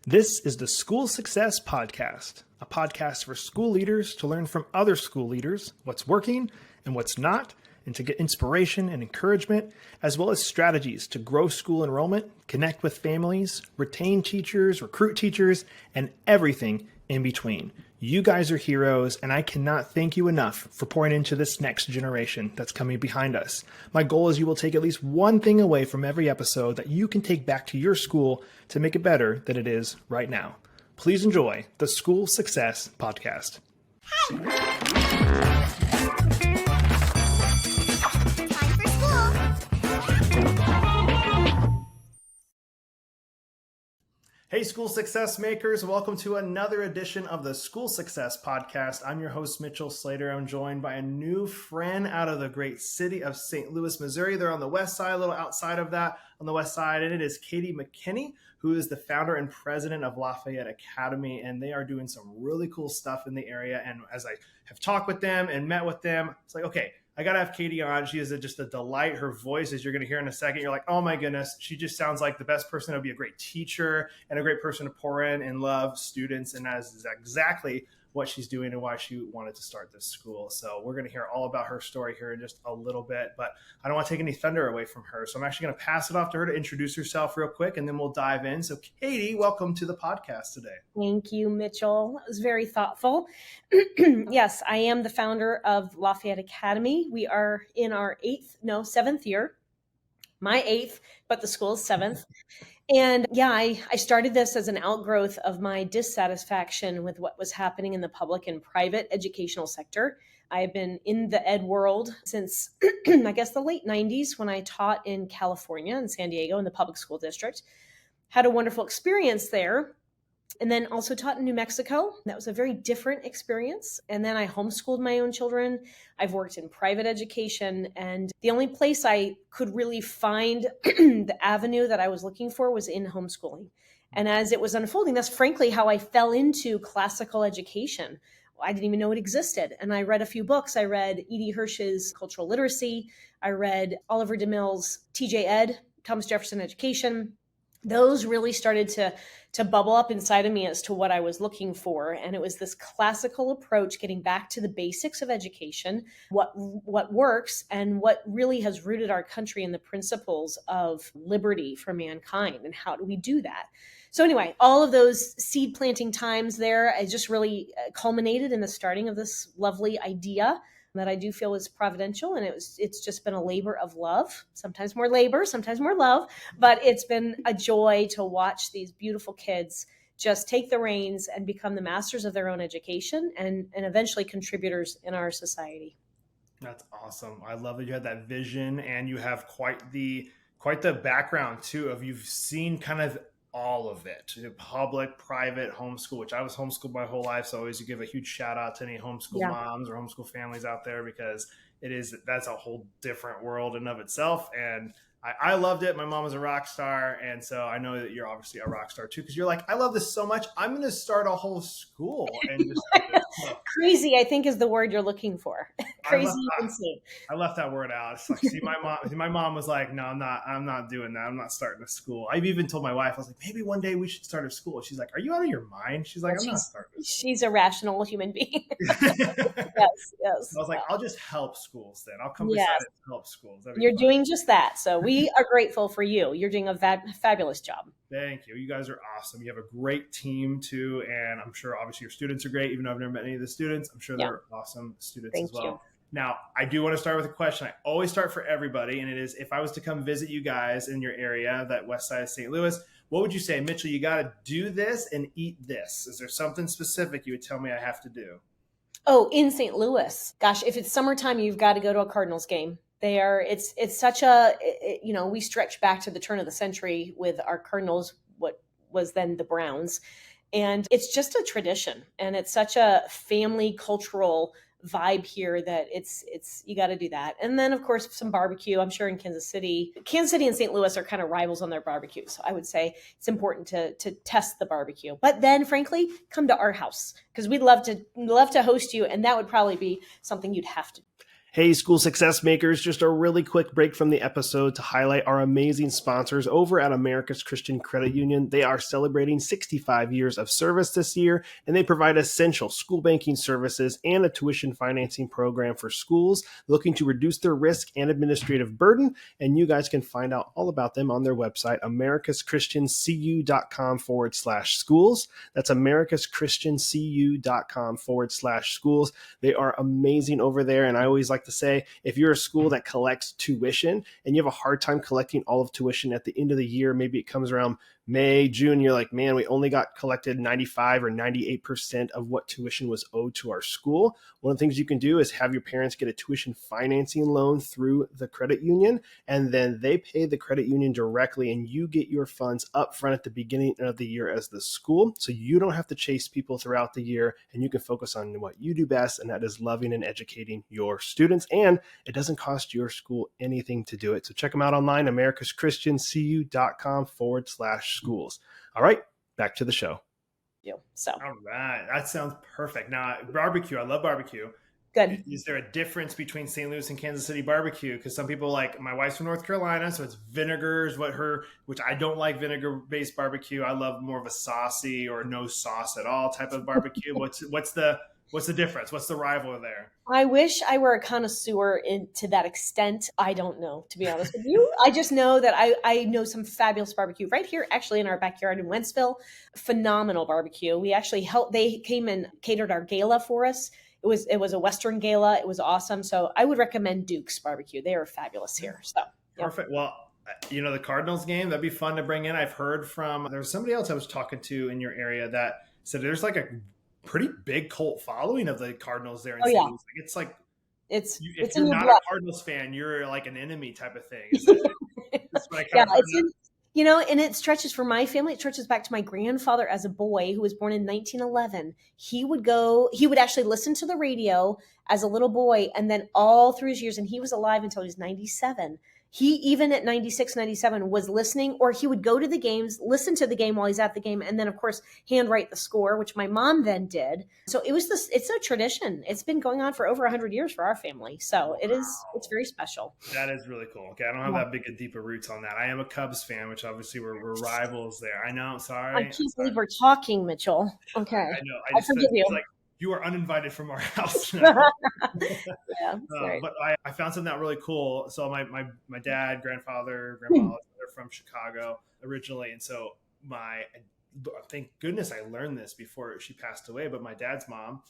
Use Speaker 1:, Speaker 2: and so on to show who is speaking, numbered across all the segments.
Speaker 1: This is the School Success Podcast, a podcast for school leaders to learn from other school leaders what's working and what's not, and to get inspiration and encouragement, as well as strategies to grow school enrollment, connect with families, retain teachers, recruit teachers, and everything in between. You guys are heroes, and I cannot thank you enough for pouring into this next generation that's coming behind us. My goal is you will take at least one thing away from every episode that you can take back to your school to make it better than it is right now. Please enjoy the School Success Podcast. Hey, School Success Makers. Welcome to another edition of the School Success Podcast. I'm your host, Mitchell Slater. I'm joined by a new friend out of the great city of St. Louis, Missouri. They're on the west side, a little outside of that on the west side, and it is Katy McKinney, who is the founder and president of Lafayette Academy, and they are doing some really cool stuff in the area. And as I have talked with them and met with them, it's like, okay, I got to have Katy on. She is just a delight. Her voice, as you're going to hear in a second, you're like, oh my goodness, she just sounds like the best person to be a great teacher and a great person to pour in and love students. And that is exactly what she's doing and why she wanted to start this school. So we're going to hear all about her story here in just a little bit, but I don't want to take any thunder away from her. So I'm actually going to pass it off to her to introduce herself real quick, and then we'll dive in. So Katy, welcome to the podcast today.
Speaker 2: Thank you, Mitchell. It was very thoughtful. Yes, I am the founder of Lafayette Academy. We are in our seventh year. My eighth, but the school is seventh. And yeah, I started this as an outgrowth of my dissatisfaction with what was happening in the public and private educational sector. I have been in the ed world since, I guess, the late 90s when I taught in California and San Diego in the public school district. Had a wonderful experience there. And then also taught in New Mexico. That was a very different experience. And then I homeschooled my own children. I've worked in private education. And the only place I could really find the avenue that I was looking for was in homeschooling. And as it was unfolding, that's frankly how I fell into classical education. I didn't even know it existed. And I read a few books. I read E.D. Hirsch's Cultural Literacy. I read Oliver DeMille's T.J. Ed, Thomas Jefferson Education. Those really started to bubble up inside of me as to what I was looking for. And it was this classical approach, getting back to the basics of education, what works, and what really has rooted our country in the principles of liberty for mankind. And how do we do that? So anyway, all of those seed planting times there, I just really culminated in the starting of this lovely idea that I do feel is providential. And it's just been a labor of love, sometimes more labor, sometimes more love, but it's been a joy to watch these beautiful kids just take the reins and become the masters of their own education and eventually contributors in our society.
Speaker 1: That's awesome. I love that you had that vision, and you have quite the background too of you've seen kind of all of it, public, private, homeschool, which I was homeschooled my whole life. So I always give a huge shout out to any homeschool moms or homeschool families out there, because that's a whole different world in of itself. And I loved it. My mom was a rock star. And so I know that you're obviously a rock star too, because you're like, I love this so much, I'm going to start a whole school. And just
Speaker 2: crazy, I think, is the word you're looking for. Crazy, insane.
Speaker 1: I left that word out. It's like, see, my mom was like, no, I'm not doing that. I'm not starting a school. I've even told my wife, I was like, maybe one day we should start a school. She's like, are you out of your mind? She's like, I'm not starting a school.
Speaker 2: She's a rational human being. Yes.
Speaker 1: I was like, I'll just help schools then. I'll come beside it and help schools.
Speaker 2: You're doing just that. So we are grateful for you. You're doing a fabulous job.
Speaker 1: Thank you. You guys are awesome. You have a great team too. And I'm sure obviously your students are great. Even though I've never met any of the students, I'm sure they're awesome students as well.
Speaker 2: You.
Speaker 1: Now, I do want to start with a question. I always start for everybody. And it is, if I was to come visit you guys in your area, that west side of St. Louis, what would you say? Mitchell, you got to do this and eat this. Is there something specific you would tell me I have to do?
Speaker 2: Oh, in St. Louis. Gosh, if it's summertime, you've got to go to a Cardinals game. It's such we stretch back to the turn of the century with our Cardinals, what was then the Browns. And it's just a tradition, and it's such a family cultural vibe here that it's you got to do that. And then of course some barbecue. I'm sure in Kansas City and St. Louis are kind of rivals on their barbecue. So I would say it's important to test the barbecue. But then frankly, come to our house, because we'd love to host you, and that would probably be something you'd have to do.
Speaker 1: Hey, school success makers, just a really quick break from the episode to highlight our amazing sponsors over at America's Christian Credit Union. They are celebrating 65 years of service this year, and they provide essential school banking services and a tuition financing program for schools looking to reduce their risk and administrative burden. And you guys can find out all about them on their website, americaschristiancu.com/schools. That's americaschristiancu.com/schools. They are amazing over there, and I always like to say, if you're a school that collects tuition and you have a hard time collecting all of tuition at the end of the year, maybe it comes around May, June, you're like, man, we only got collected 95 or 98% of what tuition was owed to our school. One of the things you can do is have your parents get a tuition financing loan through the credit union, and then they pay the credit union directly, and you get your funds up front at the beginning of the year as the school. So you don't have to chase people throughout the year, and you can focus on what you do best, and that is loving and educating your students. And it doesn't cost your school anything to do it. So check them out online, americaschristiancu.com/schools. All right, back to the show.
Speaker 2: So,
Speaker 1: all right, that sounds perfect. Now, barbecue, I love barbecue.
Speaker 2: Good.
Speaker 1: Is there a difference between St. Louis and Kansas City barbecue? Because some people like, my wife's from North Carolina, so it's vinegars, which I don't like vinegar-based barbecue. I love more of a saucy or no sauce at all type of barbecue. What's the difference? What's the rival there?
Speaker 2: I wish I were a connoisseur to that extent. I don't know, to be honest with you. I just know that I know some fabulous barbecue right here, actually in our backyard in Wentzville. Phenomenal barbecue. We actually they came and catered our gala for us. It was a Western gala. It was awesome. So I would recommend Duke's barbecue. They are fabulous here. So
Speaker 1: perfect. Well, the Cardinals game, that'd be fun to bring in. I've heard there was somebody else I was talking to in your area that said there's like a pretty big cult following of the Cardinals there in St. Louis. It's like if you're not a Cardinals fan, you're like an enemy type of thing.
Speaker 2: And it stretches for my family. It stretches back to my grandfather as a boy who was born in 1911. He would actually listen to the radio as a little boy, and then all through his years, and he was alive until he was 97. He, even at 96, 97, was listening, or he would go to the games, listen to the game while he's at the game, and then, of course, handwrite the score, which my mom then did. So it's a tradition. It's been going on for over 100 years for our family. So it's very special.
Speaker 1: That is really cool. Okay, I don't have that big a deeper roots on that. I am a Cubs fan, which obviously we're rivals there. I know, I'm sorry.
Speaker 2: I can't believe we're talking, Mitchell. Okay.
Speaker 1: I know.
Speaker 2: I forgive you.
Speaker 1: You are uninvited from our house.
Speaker 2: But
Speaker 1: I found something out really cool. So my dad, grandfather, grandma, they're from Chicago originally. And so thank goodness I learned this before she passed away. But my dad's mom,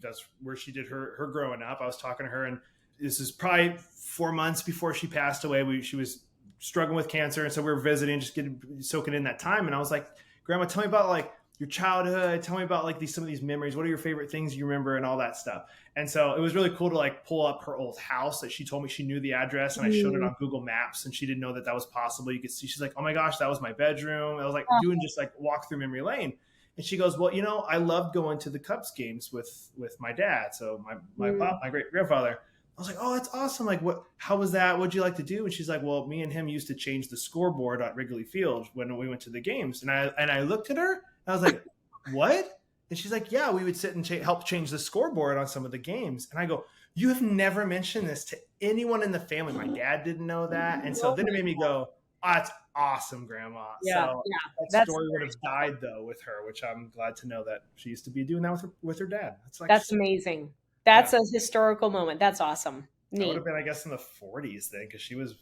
Speaker 1: that's where she did her growing up. I was talking to her, and this is probably 4 months before she passed away. She was struggling with cancer. And so we were visiting, just soaking in that time. And I was like, Grandma, tell me about like your childhood. Tell me about like some of these memories. What are your favorite things you remember and all that stuff? And so it was really cool to like pull up her old house that she told me she knew the address, and I showed it on Google Maps, and she didn't know that was possible. You could see, she's like, oh my gosh, that was my bedroom. I was like doing just like walk through memory lane. And she goes, well, I loved going to the Cubs games with my dad. So my great grandfather. I was like, oh, that's awesome. Like, how was that? What'd you like to do? And she's like, well, me and him used to change the scoreboard at Wrigley Field when we went to the games. And I looked at her, and I was like, what? And she's like, yeah, we would sit and help change the scoreboard on some of the games. And I go, you have never mentioned this to anyone in the family. My dad didn't know that. And so then it made me go, oh, that's awesome, Grandma. That story would have died, though, with her, which I'm glad to know that she used to be doing that with her dad.
Speaker 2: That's amazing. That's a historical moment. That's awesome. Neat.
Speaker 1: That would have been, I guess, in the 40s then, because she was,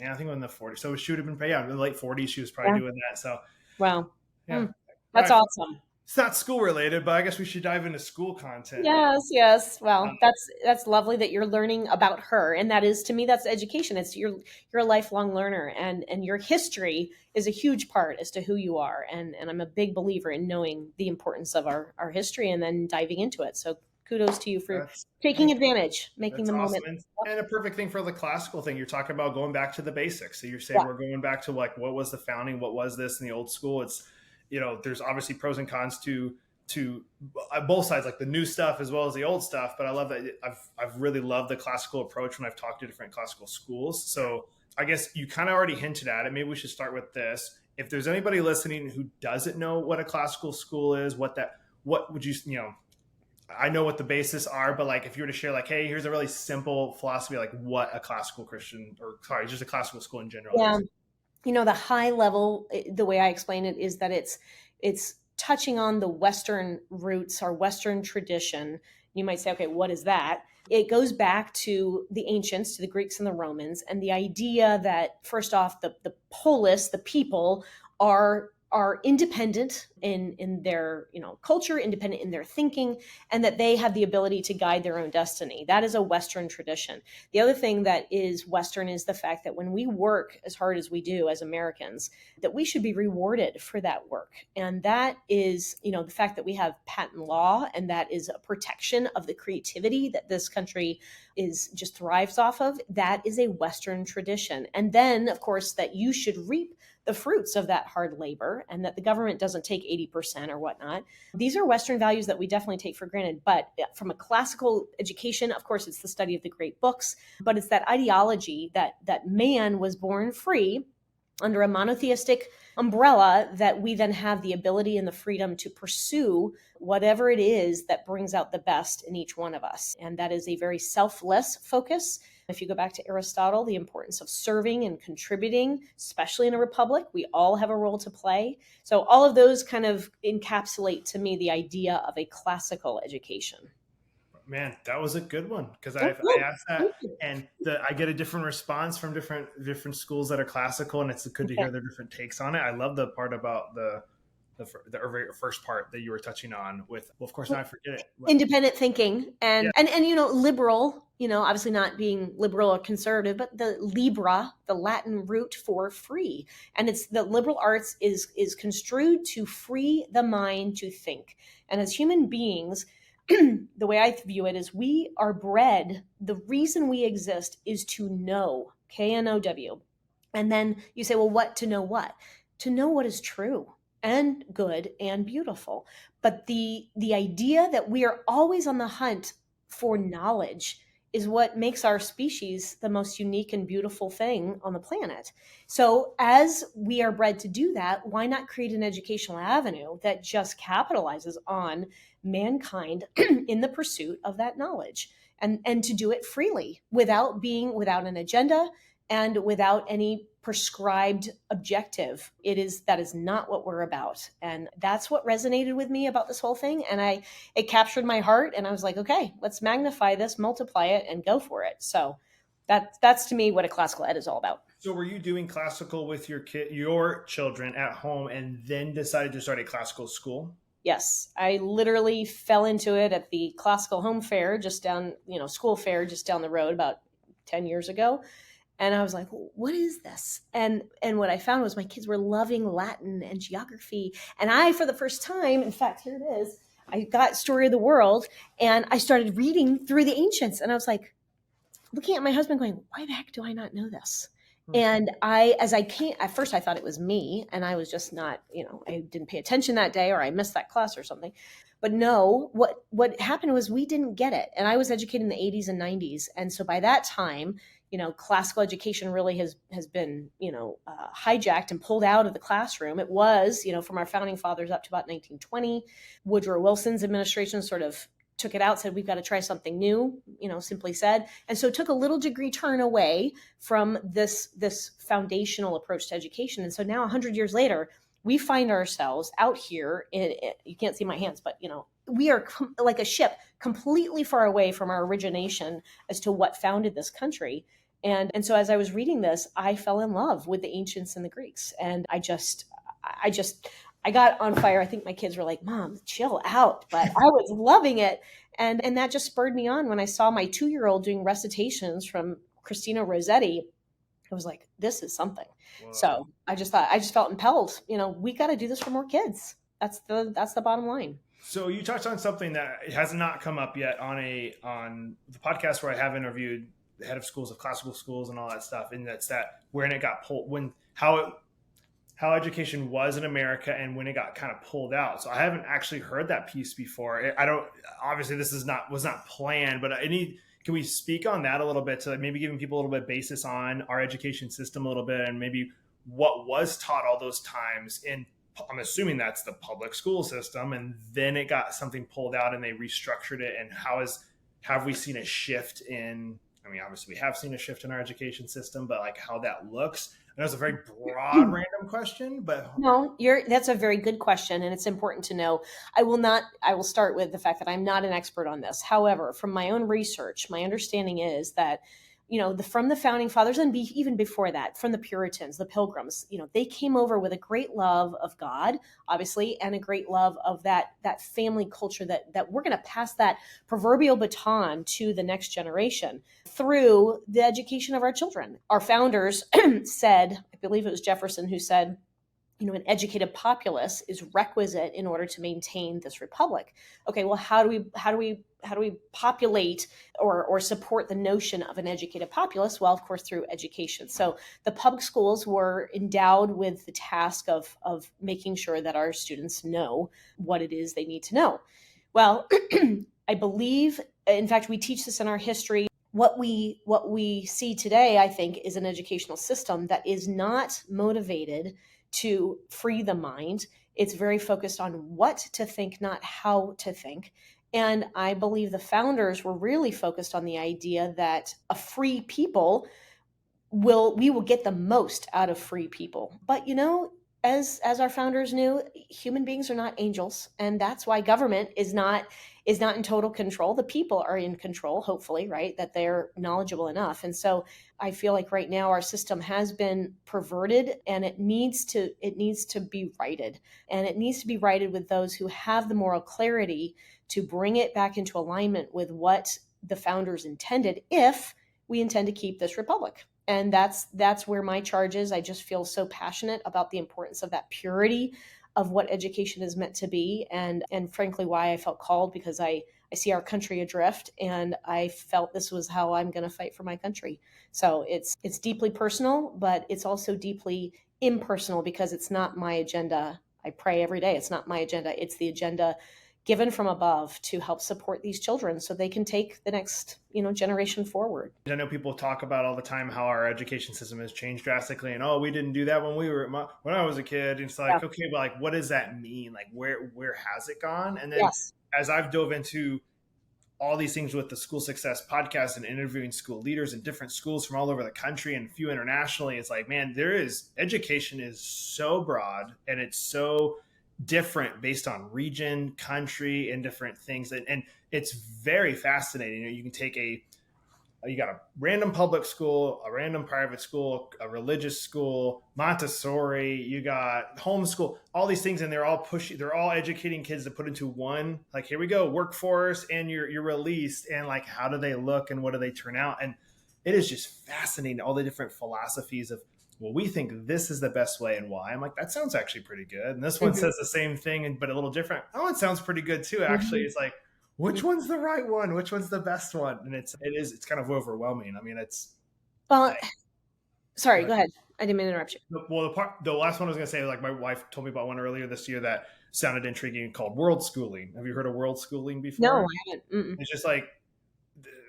Speaker 1: I think in the 40s. So she would have been, in the late 40s, she was probably doing that. So,
Speaker 2: wow. That's awesome.
Speaker 1: It's not school related, but I guess we should dive into school content.
Speaker 2: Yes. Well, that's lovely that you're learning about her, and that is, to me, that's education. It's you're a lifelong learner, and your history is a huge part as to who you are. And I'm a big believer in knowing the importance of our history and then diving into it. So kudos to you for taking advantage, making the moment.
Speaker 1: And a perfect thing for the classical thing. You're talking about going back to the basics. So you're saying we're going back to like, what was the founding? What was this in the old school? It's, there's obviously pros and cons to both sides, like the new stuff as well as the old stuff. But I love that. I've really loved the classical approach when I've talked to different classical schools. So I guess you kind of already hinted at it. Maybe we should start with this. If there's anybody listening who doesn't know what a classical school is, what would you I know what the basis are, but like if you were to share like, hey, here's a really simple philosophy, like what a classical Christian, or sorry, just a classical school in general
Speaker 2: Yeah.
Speaker 1: is.
Speaker 2: The high level, the way I explain it is that it's touching on the Western roots, our Western tradition. You might say, okay, what is that? It goes back to the ancients, to the Greeks and the Romans, and the idea that first off, the polis, the people, are independent in their culture, independent in their thinking, and that they have the ability to guide their own destiny. That is a Western tradition. The other thing that is Western is the fact that when we work as hard as we do as Americans, that we should be rewarded for that work. And that is, the fact that we have patent law, and that is a protection of the creativity that this country is just thrives off of. That is a Western tradition. And then, of course, that you should reap the fruits of that hard labor, and that the government doesn't take 80% or whatnot. These are Western values that we definitely take for granted. But from a classical education, of course, it's the study of the great books, but it's that ideology that man was born free under a monotheistic umbrella, that we then have the ability and the freedom to pursue whatever it is that brings out the best in each one of us. And that is a very selfless focus. If you go back to Aristotle, the importance of serving and contributing, especially in a republic, we all have a role to play. So all of those kind of encapsulate to me the idea of a classical education.
Speaker 1: Man, that was a good one, because I asked that, and I get a different response from different schools that are classical, and it's good to hear their different takes on it. I love the part about the first part that you were touching on with, well, of course, now I forget it.
Speaker 2: Independent thinking and liberal, obviously not being liberal or conservative, but the libra, the Latin root for free. And it's the liberal arts is construed to free the mind to think. And as human beings, the way I view it is we are bred, the reason we exist is to know, K-N-O-W. And then you say, well, what to know what? To know what is true and good and beautiful. But the idea that we are always on the hunt for knowledge is what makes our species the most unique and beautiful thing on the planet. So as we are bred to do that, why not create an educational avenue that just capitalizes on mankind in the pursuit of that knowledge, and to do it freely without an agenda and without any prescribed objective. That is not what we're about. And that's what resonated with me about this whole thing. And it captured my heart, and I was like, okay, let's magnify this, multiply it, and go for it. So that's to me what a classical ed is all about.
Speaker 1: So were you doing classical with your children at home, and then decided to start a classical school?
Speaker 2: Yes, I literally fell into it at the classical home fair, school fair just down the road about 10 years ago. And I was like, what is this? And what I found was my kids were loving Latin and geography. And I, for the first time, in fact, here it is, I got Story of the World, and I started reading through the ancients. And I was like, looking at my husband going, why the heck do I not know this? And at first I thought it was me, and I was just not, I didn't pay attention that day, or I missed that class or something. But no, what happened was we didn't get it. And I was educated in the 80s and 90s. And so by that time, classical education really has been, hijacked and pulled out of the classroom. It was, from our founding fathers up to about 1920, Woodrow Wilson's administration sort of took it out, said, we've got to try something new, simply said. And so took a little degree turn away from this foundational approach to education. And so now 100 years later, we find ourselves out here you can't see my hands, but we are like a ship completely far away from our origination as to what founded this country. And so as I was reading this, I fell in love with the ancients and the Greeks. And I got on fire. I think my kids were like, Mom, chill out. But I was loving it. And that just spurred me on. When I saw my 2-year-old doing recitations from Christina Rossetti, I was like, this is something. Whoa. So I just felt impelled. We got to do this for more kids. That's the bottom line.
Speaker 1: So you touched on something that has not come up yet on the podcast, where I have interviewed the head of schools of classical schools and all that stuff. And that's that when it got pulled, how education was in America and when it got kind of pulled out. So I haven't actually heard that piece before. Obviously this was not planned, but can we speak on that a little bit, to maybe giving people a little bit basis on our education system a little bit, and maybe what was taught all those times in I'm assuming that's the public school system, and then it got something pulled out and they restructured it. And have we seen a shift in, I mean, obviously we have seen a shift in our education system, but like how that looks. And that's a very broad, random question, but
Speaker 2: No, that's a very good question, and it's important to know. I will start with the fact that I'm not an expert on this. However, from my own research, my understanding is that, from the founding fathers, and even before that, from the Puritans, the Pilgrims, they came over with a great love of God, obviously, and a great love of that family culture that we're going to pass that proverbial baton to the next generation through the education of our children. Our founders said, I believe it was Jefferson who said, an educated populace is requisite in order to maintain this republic. Okay, well, how do we populate or support the notion of an educated populace? Well, of course, through education. So the public schools were endowed with the task of making sure that our students know what it is they need to know. Well, I believe, in fact, we teach this in our history. What we see today, I think, is an educational system that is not motivated to free the mind. It's very focused on what to think, not how to think. And I believe the founders were really focused on the idea that a free people we will get the most out of free people. But as our founders knew, human beings are not angels, and that's why government is not in total control. The people are in control, hopefully, right? That they're knowledgeable enough. And so I feel like right now our system has been perverted, and it needs to be righted. And it needs to be righted with those who have the moral clarity to bring it back into alignment with what the founders intended, if we intend to keep this republic. And that's where my charge is. I just feel so passionate about the importance of that purity of what education is meant to be, and frankly why I felt called, because I see our country adrift, and I felt this was how I'm going to fight for my country. So it's deeply personal, but it's also deeply impersonal, because it's not my agenda. I pray every day. It's not my agenda. It's the agenda given from above to help support these children so they can take the next, generation forward.
Speaker 1: I know people talk about all the time how our education system has changed drastically, and we didn't do that when I was a kid. And it's like, okay, but like, what does that mean? Like, where has it gone? And then as I've dove into all these things with the School Success podcast and interviewing school leaders in different schools from all over the country and a few internationally, it's like, man, education is so broad, and it's so different based on region, country, and different things. And it's very fascinating. You can take you got a random public school, a random private school, a religious school, Montessori, you got homeschool, all these things. And they're all educating kids to put into one, like, here we go, workforce, and you're released. And like, how do they look and what do they turn out? And it is just fascinating, all the different philosophies of, well, we think this is the best way and why. I'm like, that sounds actually pretty good. And this one says the same thing, but a little different. Oh, it sounds pretty good too. Actually, it's like, which one's the right one? Which one's the best one? And it's kind of overwhelming. I mean,
Speaker 2: sorry, go ahead. I didn't mean to interrupt you.
Speaker 1: Well, the last one I was going to say, like, my wife told me about one earlier this year that sounded intriguing, called world schooling. Have you heard of world schooling before?
Speaker 2: No, I haven't. Mm-mm.
Speaker 1: It's just like,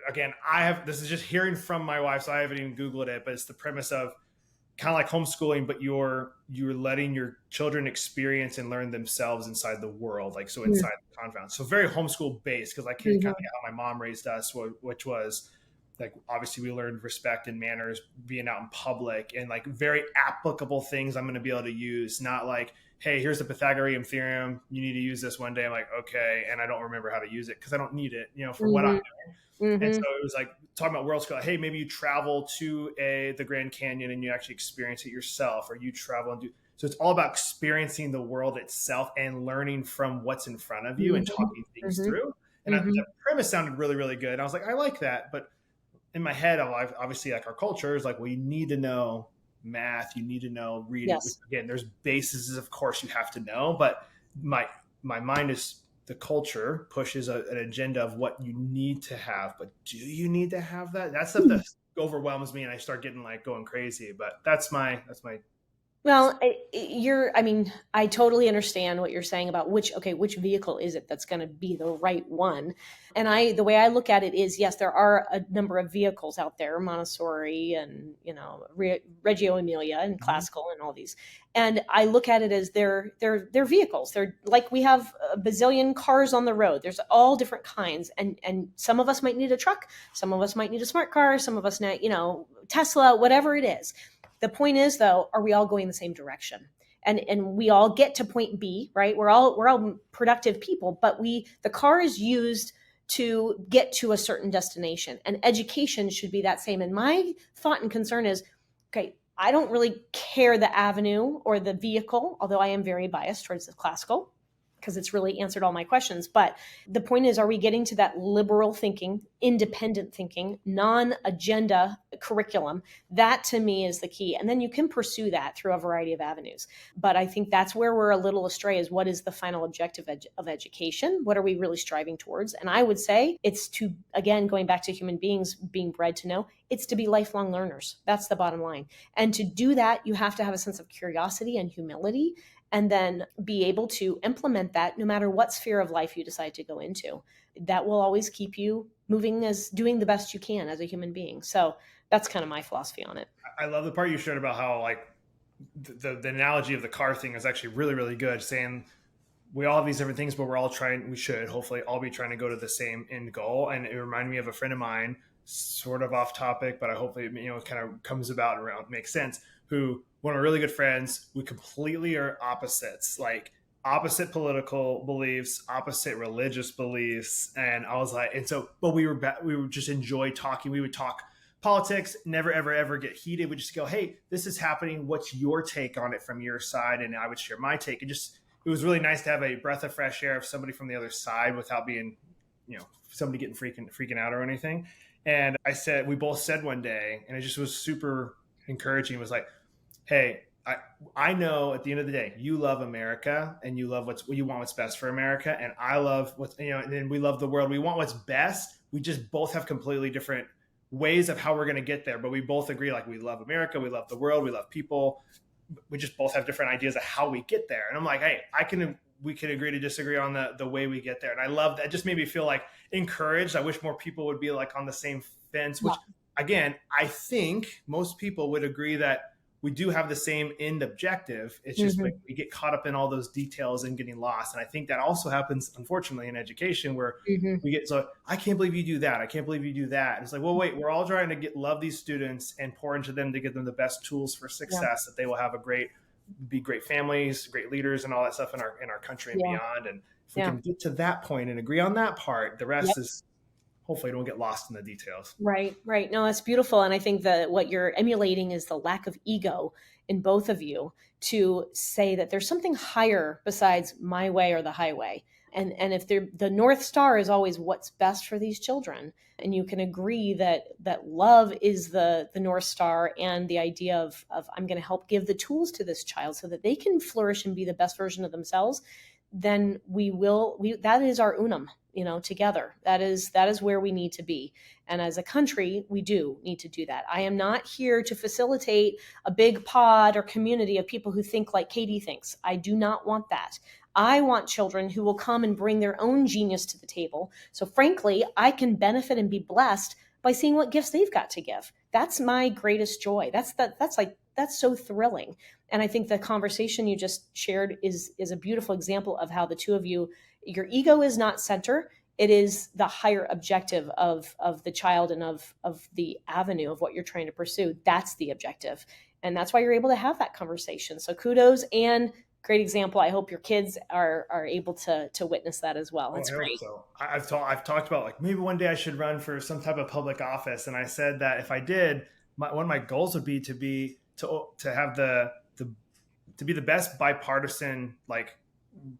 Speaker 1: again, this is just hearing from my wife, so I haven't even Googled it, but it's the premise of kind of like homeschooling, but you're letting your children experience and learn themselves inside the world, like, so inside the confound. So very homeschool based, because I can kind of get how my mom raised us, which was like, obviously we learned respect and manners being out in public, and like very applicable things I'm going to be able to use, not like, hey, here's the Pythagorean theorem, you need to use this one day. I'm like, okay, and I don't remember how to use it because I don't need it, for what I'm doing. And so it was like talking about world school. Hey, maybe you travel to the Grand Canyon and you actually experience it yourself, or you travel and do. So it's all about experiencing the world itself and learning from what's in front of you and talking things through. And the premise sounded really, really good. And I was like, I like that. But in my head, obviously, like, our culture is like, well, you need to know math, you need to know reading.
Speaker 2: Yes.
Speaker 1: Again, there's bases, of course, you have to know. But my mind is, the culture pushes an agenda of what you need to have, but do you need to have that? That's stuff that overwhelms me, and I start getting like going crazy. But that's my
Speaker 2: Well, I mean, I totally understand what you're saying about which vehicle is it that's going to be the right one. And the way I look at it is, yes, there are a number of vehicles out there, Montessori and, Reggio Emilia and
Speaker 1: Mhm.
Speaker 2: classical and all these. And I look at it as they're vehicles. They're like, we have a bazillion cars on the road. There's all different kinds. And some of us might need a truck. Some of us might need a smart car. Some of us need, Tesla, whatever it is. The point is, though, are we all going the same direction? And we all get to point B, right? We're all productive people, but the car is used to get to a certain destination, and education should be that same. And my thought and concern is, okay, I don't really care the avenue or the vehicle, although I am very biased towards the classical because it's really answered all my questions. But the point is, are we getting to that liberal thinking, independent thinking, non-agenda curriculum? That to me is the key. And then you can pursue that through a variety of avenues. But I think that's where we're a little astray, is what is the final objective of education? What are we really striving towards? And I would say it's to, again, going back to human beings being bred to know, it's to be lifelong learners. That's the bottom line. And to do that, you have to have a sense of curiosity and humility, and then be able to implement that no matter what sphere of life you decide to go into. That will always keep you moving, as doing the best you can as a human being. So that's kind of my philosophy on it.
Speaker 1: I love the part you shared about how, like, the analogy of the car thing is actually really, really good, saying we all have these different things, but we should hopefully all be trying to go to the same end goal. And it reminded me of a friend of mine, sort of off topic, but I hopefully, it kind of comes about around, makes sense, who, one of my really good friends, we completely are opposites, like opposite political beliefs, opposite religious beliefs. And I was like, and so, but we would just enjoy talking. We would talk politics, never, ever, ever get heated. We just go, hey, this is happening. What's your take on it from your side? And I would share my take. It was really nice to have a breath of fresh air of somebody from the other side without being, somebody getting freaking out or anything. And we both said one day, and it just was super encouraging. It was like, hey, I know at the end of the day, you love America and you love you want what's best for America. And I love and then we love the world. We want what's best. We just both have completely different ways of how we're going to get there. But we both agree, like, we love America, we love the world, we love people. We just both have different ideas of how we get there. And I'm like, hey, we can agree to disagree on the way we get there. And I love that. It just made me feel like encouraged. I wish more people would be like on the same fence, which again, I think most people would agree that we do have the same end objective. It's just like we get caught up in all those details and getting lost. And I think that also happens, unfortunately, in education, where we get so, I can't believe you do that. I can't believe you do that. And it's like, well, wait, we're all trying to love these students and pour into them to give them the best tools for success, that they will have be great families, great leaders, and all that stuff in our country and beyond. And if we can get to that point and agree on that part, the rest is, hopefully don't get lost in the details.
Speaker 2: Right. No, that's beautiful. And I think that what you're emulating is the lack of ego in both of you to say that there's something higher besides my way or the highway. And if the North Star is always what's best for these children, and you can agree that love is the North Star, and the idea of I'm going to help give the tools to this child so that they can flourish and be the best version of themselves, then that is our unum, together. That is where we need to be. And as a country, we do need to do that. I am not here to facilitate a big pod or community of people who think like Katy thinks. I do not want that. I want children who will come and bring their own genius to the table. So frankly, I can benefit and be blessed by seeing what gifts they've got to give. That's my greatest joy. That's so thrilling. And I think the conversation you just shared is a beautiful example of how the two of you, your ego is not center. It is the higher objective of the child and of the avenue of what you're trying to pursue. That's the objective. And that's why you're able to have that conversation. So kudos, and great example. I hope your kids are able to witness that as well. That's great.
Speaker 1: So I've talked about, like, maybe one day I should run for some type of public office. And I said that if I did, one of my goals would be to have to be the best bipartisan, like,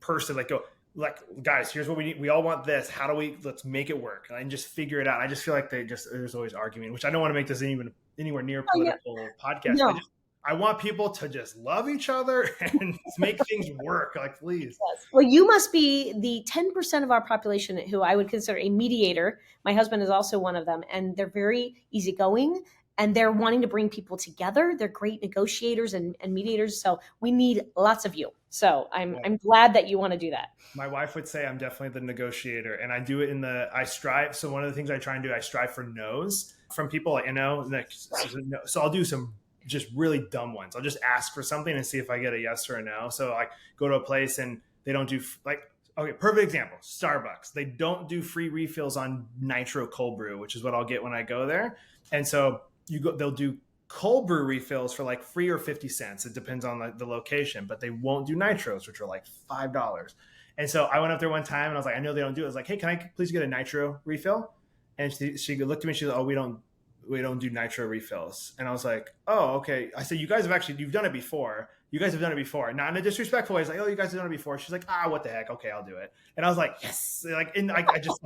Speaker 1: person, like, go, like, guys, here's what we need. We all want this. Let's make it work and just figure it out. I just feel like there's always arguing, which I don't want to make this even anywhere near political podcast. No. I want people to just love each other and make things work. Like, please.
Speaker 2: Yes. Well, you must be the 10% of our population who I would consider a mediator. My husband is also one of them, and they're very easygoing and they're wanting to bring people together. They're great negotiators and mediators. So we need lots of you. So I'm glad that you want to do that.
Speaker 1: My wife would say I'm definitely the negotiator, and I do it I strive. So one of the things I try and do, I strive for no's from people, so I'll do some just really dumb ones. I'll just ask for something and see if I get a yes or a no. So like go to a place and they don't do okay, perfect example, Starbucks. They don't do free refills on nitro cold brew, which is what I'll get when I go there. And so they'll do cold brew refills for like free or 50 cents. It depends on the location, but they won't do nitros, which are like $5. And so I went up there one time and I was like, I know they don't do it. I was like, hey, can I please get a nitro refill? And she looked at me and she said, oh, we don't do nitro refills. And I was like, oh, okay. I said, you've done it before. You guys have done it before. Not in a disrespectful way. It's like, oh, you guys have done it before. She's like, what the heck? Okay, I'll do it. And I was like, yes. I just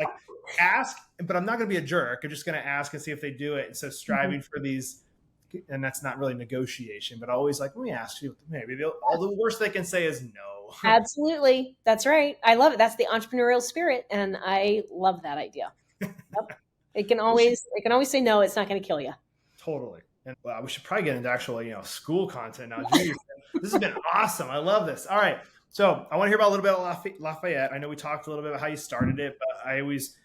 Speaker 1: ask, but I'm not going to be a jerk. I'm just going to ask and see if they do it. And so striving for these, and that's not really negotiation, but always let me ask you, maybe all the worst they can say is no.
Speaker 2: Absolutely. That's right. I love it. That's the entrepreneurial spirit. And I love that idea. Yep. It can always say no. It's not going to kill you.
Speaker 1: Totally. And we should probably get into actual, school content now. Jeez, this has been awesome. I love this. All right. So I want to hear about a little bit of Lafayette. I know we talked a little bit about how you started it, but I always,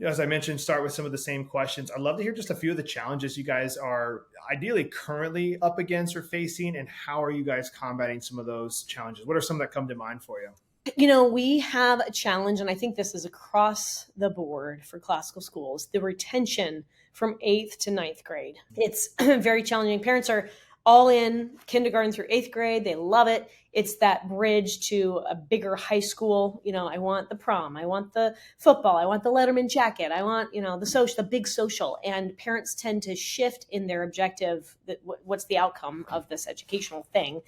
Speaker 1: as I mentioned, start with some of the same questions. I'd love to hear just a few of the challenges you guys are ideally currently up against or facing, and how are you guys combating some of those challenges? What are some that come to mind for you?
Speaker 2: We have a challenge, and I think this is across the board for classical schools, the retention from 8th to 9th grade. It's very challenging. Parents are all in kindergarten through 8th grade. They love it. It's that bridge to a bigger high school. I want the prom. I want the football. I want the Letterman jacket. I want, the big social. And parents tend to shift in their objective. What's the outcome of this educational thing?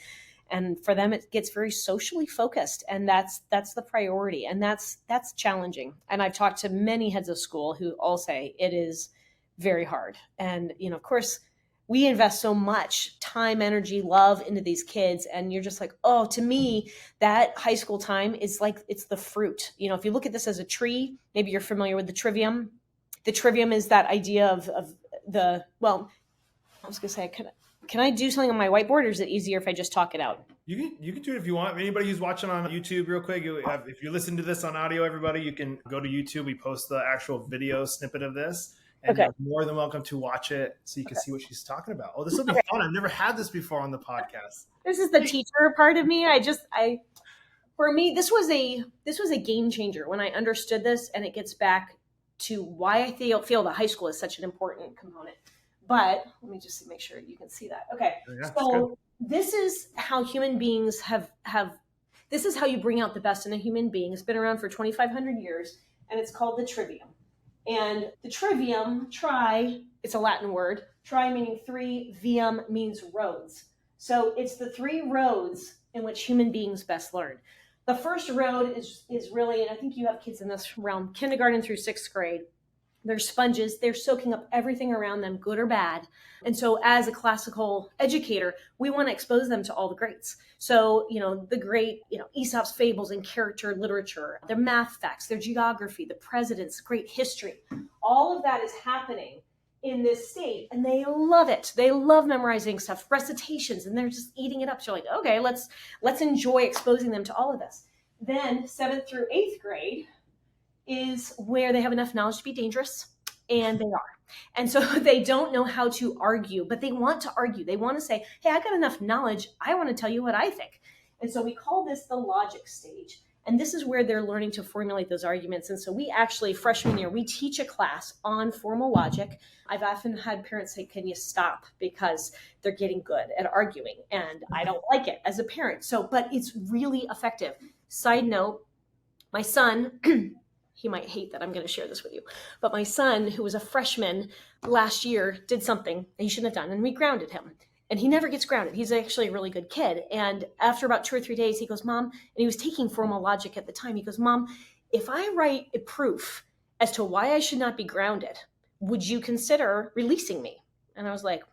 Speaker 2: And for them, it gets very socially focused, and that's the priority, and that's challenging. And I've talked to many heads of school who all say it is very hard. And of course, we invest so much time, energy, love into these kids, and you're just like, oh, to me, that high school time is like it's the fruit. If you look at this as a tree, maybe you're familiar with the trivium. The trivium is that idea of the I was going to say, can I do something on my whiteboard, or is it easier if I just talk it out?
Speaker 1: You can do it if you want. Anybody who's watching on YouTube real quick, if you listen to this on audio, everybody, you can go to YouTube. We post the actual video snippet of this. And you're more than welcome to watch it so you can see what she's talking about. Oh, this will be fun. I've never had this before on the podcast.
Speaker 2: This is the teacher part of me. For me, this was a game changer when I understood this, and it gets back to why I feel that high school is such an important component. But let me just make sure you can see that. Okay. Yeah, so this is how human beings this is how you bring out the best in a human being. It's been around for 2,500 years, and it's called the trivium. And the trivium, it's a Latin word. Tri meaning three, vium means roads. So it's the three roads in which human beings best learn. The first road is really, and I think you have kids in this realm, kindergarten through 6th grade. They're sponges. They're soaking up everything around them, good or bad. And so as a classical educator, we want to expose them to all the greats. So, the great, Aesop's fables and character literature, their math facts, their geography, the presidents, great history. All of that is happening in this state, and they love it. They love memorizing stuff, recitations, and they're just eating it up. So like, okay, let's enjoy exposing them to all of this. Then 7th through 8th grade is where they have enough knowledge to be dangerous, and they are. And so they don't know how to argue, but they want to argue. They want to say, hey, I got enough knowledge. I want to tell you what I think. And so we call this the logic stage. And this is where they're learning to formulate those arguments. And so we actually, freshman year, we teach a class on formal logic. I've often had parents say, can you stop? Because they're getting good at arguing. And I don't like it as a parent. But it's really effective. Side note, my son, he might hate that I'm going to share this with you, but my son, who was a freshman last year, did something he shouldn't have done, and we grounded him. And he never gets grounded. He's actually a really good kid. And after about 2 or 3 days, he goes, Mom, and he was taking formal logic at the time. He goes, Mom, if I write a proof as to why I should not be grounded, would you consider releasing me? And I was like,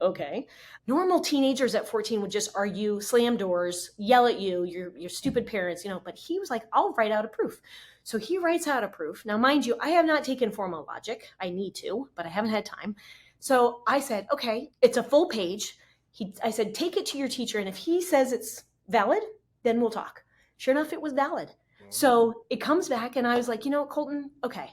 Speaker 2: okay. Normal teenagers at 14 would just argue, slam doors, yell at you, your stupid parents, but he was like, I'll write out a proof. So he writes out a proof. Now, mind you, I have not taken formal logic. I need to, but I haven't had time. So I said, okay, it's a full page. I said, take it to your teacher. And if he says it's valid, then we'll talk. Sure enough, it was valid. So it comes back and I was like, Colton, okay.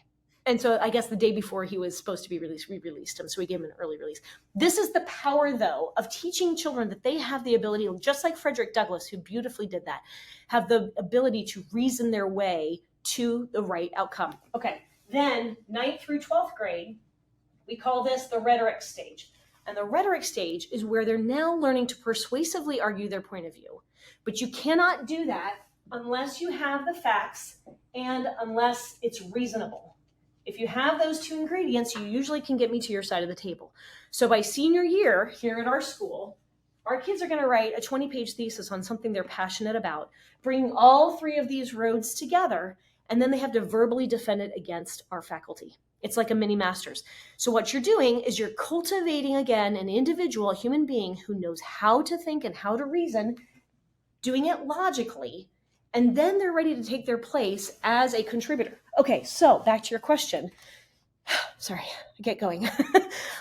Speaker 2: And so I guess the day before he was supposed to be released, we released him. So we gave him an early release. This is the power, though, of teaching children that they have the ability, just like Frederick Douglass, who beautifully did that, have the ability to reason their way to the right outcome. Okay. Then 9th through 12th grade, we call this the rhetoric stage. And the rhetoric stage is where they're now learning to persuasively argue their point of view. But you cannot do that unless you have the facts and unless it's reasonable. If you have those two ingredients, you usually can get me to your side of the table. So by senior year here at our school, our kids are going to write a 20-page thesis on something they're passionate about, bringing all three of these roads together, and then they have to verbally defend it against our faculty. It's like a mini master's. So what you're doing is you're cultivating, again, an individual, a human being who knows how to think and how to reason, doing it logically, and then they're ready to take their place as a contributor. Okay, so back to your question. Sorry, I get going.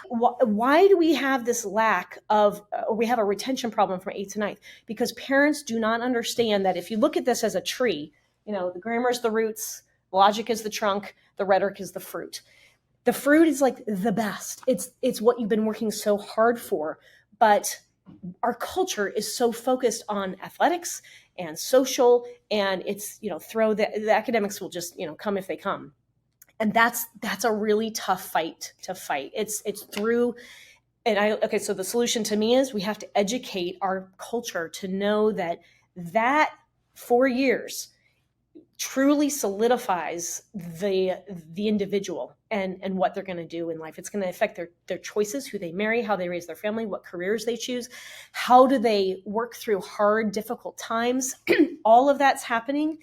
Speaker 2: Why do we have this lack of, we have a retention problem from 8th to 9th? Because parents do not understand that if you look at this as a tree, the grammar is the roots, logic is the trunk, the rhetoric is the fruit. The fruit is like the best. It's what you've been working so hard for, but our culture is so focused on athletics and social, and it's, throw the academics will just, come if they come. And that's a really tough fight to fight. It's through, so the solution to me is we have to educate our culture to know that 4 years truly solidifies the individual and what they're going to do in life. It's going to affect their choices, who they marry, how they raise their family, what careers they choose, how do they work through hard, difficult times. All of that's happening.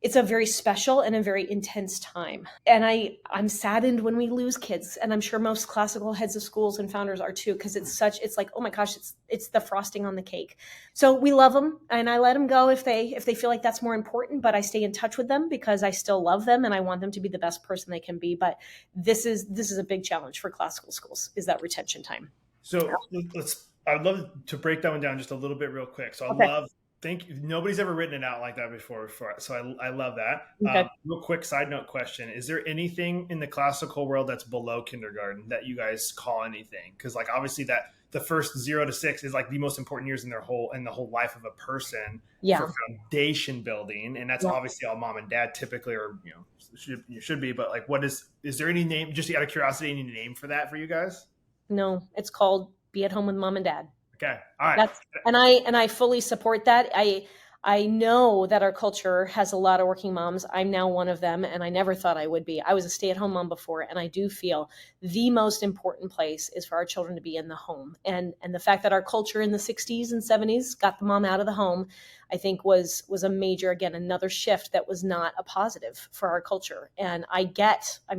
Speaker 2: It's a very special and a very intense time. And I'm saddened when we lose kids. And I'm sure most classical heads of schools and founders are too, because it's like, oh my gosh, it's the frosting on the cake. So we love them, and I let them go if they feel like that's more important, but I stay in touch with them because I still love them and I want them to be the best person they can be. But this is a big challenge for classical schools, is that retention time.
Speaker 1: So I'd love to break that one down just a little bit real quick. So Thank you. Nobody's ever written it out like that before. So I love that.
Speaker 2: Okay.
Speaker 1: Real quick side note question. Is there anything in the classical world that's below kindergarten that you guys call anything? Because obviously that the first 0 to 6 is the most important years in the whole life of a person for foundation building. And that's obviously all mom and dad typically, or, should be, but is there any name, just out of curiosity, any name for that for you guys?
Speaker 2: No, it's called Be at Home with Mom and Dad.
Speaker 1: Okay. All right.
Speaker 2: And I fully support that. I know that our culture has a lot of working moms. I'm now one of them, and I never thought I would be. I was a stay-at-home mom before, and I do feel the most important place is for our children to be in the home. And the fact that our culture in the 60s and 70s got the mom out of the home, I think was a major, again, another shift that was not a positive for our culture. And I'm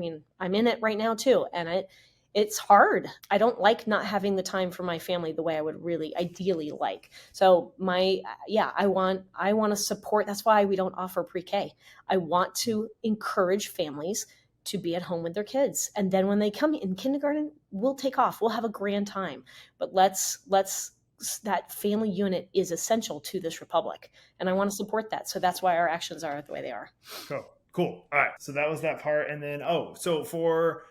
Speaker 2: in it right now too, and it's hard. I don't like not having the time for my family the way I would really ideally like. So I want to support. That's why we don't offer pre-K. I want to encourage families to be at home with their kids. And then when they come in kindergarten, we'll take off. We'll have a grand time. But that family unit is essential to this republic. And I want to support that. So that's why our actions are the way they are.
Speaker 1: Cool. All right. So that was that part. And then, so for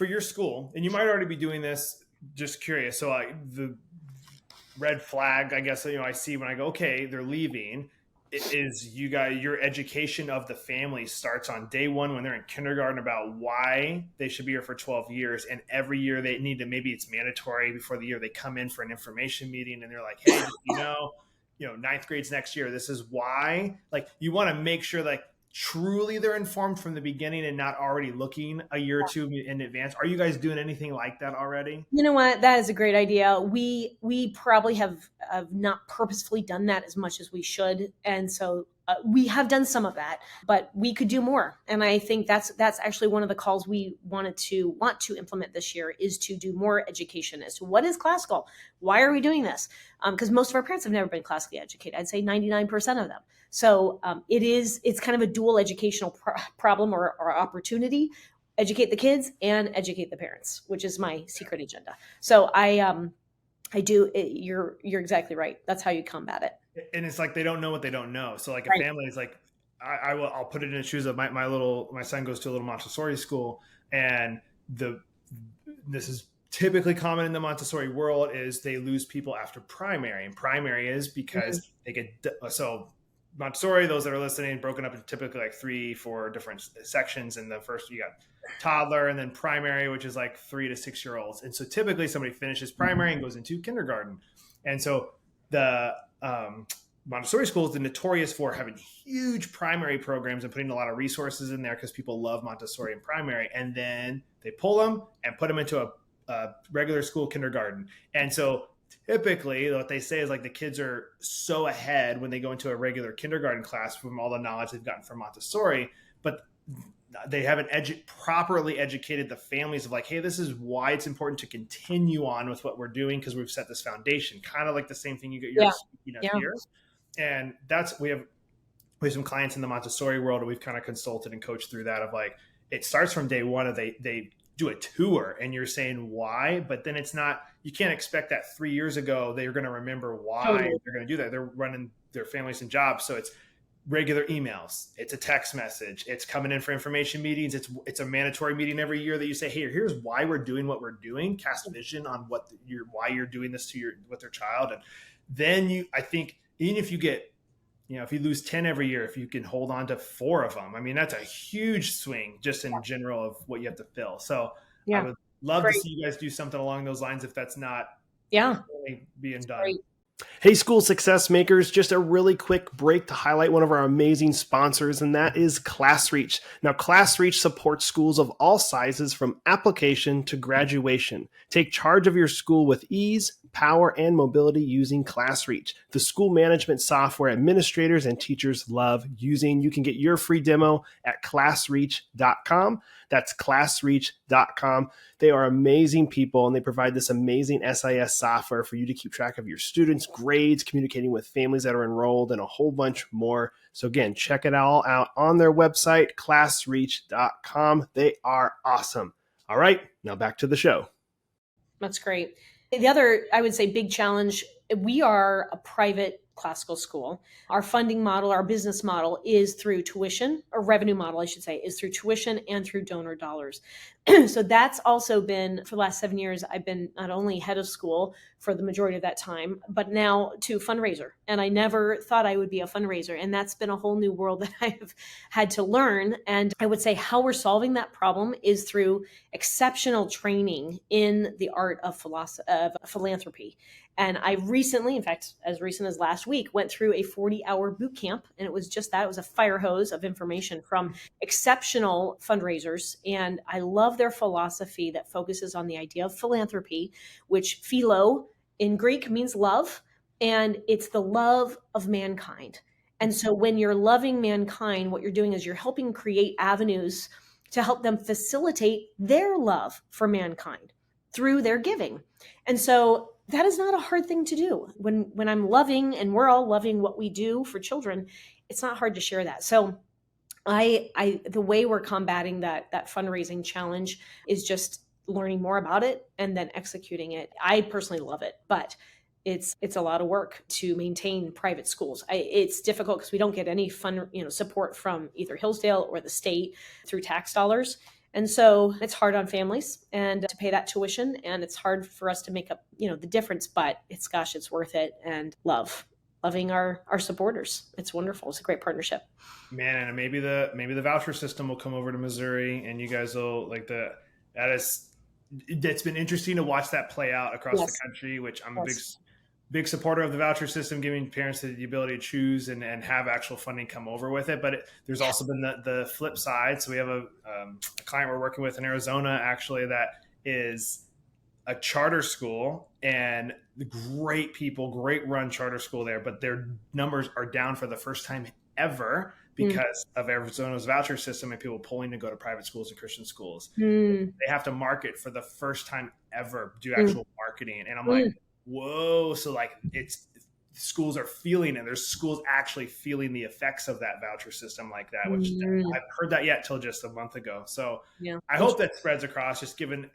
Speaker 1: your school, and you might already be doing this, just curious. So the red flag, I guess, I see when I go, okay, they're leaving, is your education of the family starts on day one when they're in kindergarten about why they should be here for 12 years. And every year they need to, maybe it's mandatory before the year they come in for an information meeting and they're like, hey, ninth grade's next year. This is why, you want to make sure truly they're informed from the beginning and not already looking a year or two in advance. Are you guys doing anything like that already?
Speaker 2: You know what? That is a great idea. We probably have not purposefully done that as much as we should. And so we have done some of that, but we could do more. And I think that's actually one of the calls we want to implement this year, is to do more education as to what is classical. Why are we doing this? Because most of our parents have never been classically educated. I'd say 99% of them. So it's kind of a dual educational problem or opportunity. educate the kids and educate the parents, which is my secret agenda. So I do. You're exactly right. That's how you combat it.
Speaker 1: And it's like they don't know what they don't know. So like a
Speaker 2: Right.
Speaker 1: family is like, I'll put it in the shoes of my son goes to a little Montessori school, and this is typically common in the Montessori world is they lose people after primary, and primary is because they get so Montessori, those that are listening, broken up into typically like 3-4 different sections. And the first, you got toddler, and then primary, which is like 3 to 6 year olds. And so typically somebody finishes primary and goes into kindergarten. And so the Montessori schools are notorious for having huge primary programs and putting a lot of resources in there because people love Montessori and primary. And then they pull them and put them into a regular school kindergarten. And so typically what they say is like the kids are so ahead when they go into a regular kindergarten class from all the knowledge they've gotten from Montessori, but they haven't properly educated the families of like, hey, this is why it's important to continue on with what we're doing because we've set this foundation. Kind of like the same thing you get here. And we have some clients in the Montessori world, and we've kind of consulted and coached through that of like, it starts from day one of they do a tour and you're saying why, but then it's not, you can't expect that 3 years ago they're going to remember why they're going to do that. They're running their families and jobs. So it's regular emails, it's a text message, it's coming in for information meetings, it's a mandatory meeting every year that you say, hey, here's why we're doing what we're doing, cast vision on why you're doing this with their child. And then I think even if you get, if you lose 10 every year, if you can hold on to 4 of them, I mean, that's a huge swing just in general of what you have to fill. So I would love to see you guys do something along those lines if that's not really being done.
Speaker 2: Great.
Speaker 3: Hey, school success makers, just a really quick break to highlight one of our amazing sponsors, and that is ClassReach. Now, ClassReach supports schools of all sizes from application to graduation. Take charge of your school with ease, power, and mobility using ClassReach, the school management software administrators and teachers love using. You can get your free demo at classreach.com. That's classreach.com. They are amazing people, and they provide this amazing SIS software for you to keep track of your students' grades, communicating with families that are enrolled, and a whole bunch more. So again, check it all out on their website, classreach.com. They are awesome. All right, now back to the show.
Speaker 2: That's great. The other, I would say, big challenge, we are a private classical school. Our funding model, our business model is through tuition, or revenue model, I should say, is through tuition and through donor dollars. So that's also been, for the last 7 years, I've been not only head of school for the majority of that time, but now to fundraiser. And I never thought I would be a fundraiser. And that's been a whole new world that I've had to learn. And I would say how we're solving that problem is through exceptional training in the art of philanthropy. And I recently, in fact, as recent as last week, went through a 40-hour boot camp. And it was just that. It was a fire hose of information from exceptional fundraisers. And I love their philosophy that focuses on the idea of philanthropy, which philo in Greek means love. And it's the love of mankind. And so when you're loving mankind, what you're doing is you're helping create avenues to help them facilitate their love for mankind through their giving. And so that is not a hard thing to do. When I'm loving, and we're all loving what we do for children, it's not hard to share that. So the way we're combating that fundraising challenge is just learning more about it and then executing it. I personally love it, but it's a lot of work to maintain private schools. It's difficult because we don't get any support from either Hillsdale or the state through tax dollars. And so it's hard on families and to pay that tuition, and it's hard for us to make up, the difference, but it's worth it. And loving our supporters. It's wonderful. It's a great partnership.
Speaker 1: Man, and maybe the voucher system will come over to Missouri, and you guys will that's been interesting to watch that play out across the country, which I'm a big supporter of the voucher system, giving parents the ability to choose and have actual funding come over with it. But there's also been the flip side. So we have a client we're working with in Arizona, actually, that is a charter school, and great people, great run charter school there, but their numbers are down for the first time ever because of Arizona's voucher system and people pulling to go to private schools and Christian schools. They have to market for the first time ever, do actual marketing. And I'm like, whoa. So like it's schools are feeling it. There's schools actually feeling the effects of that voucher system like that, which I've heard that yet till just a month ago. So I hope that spreads across, just given,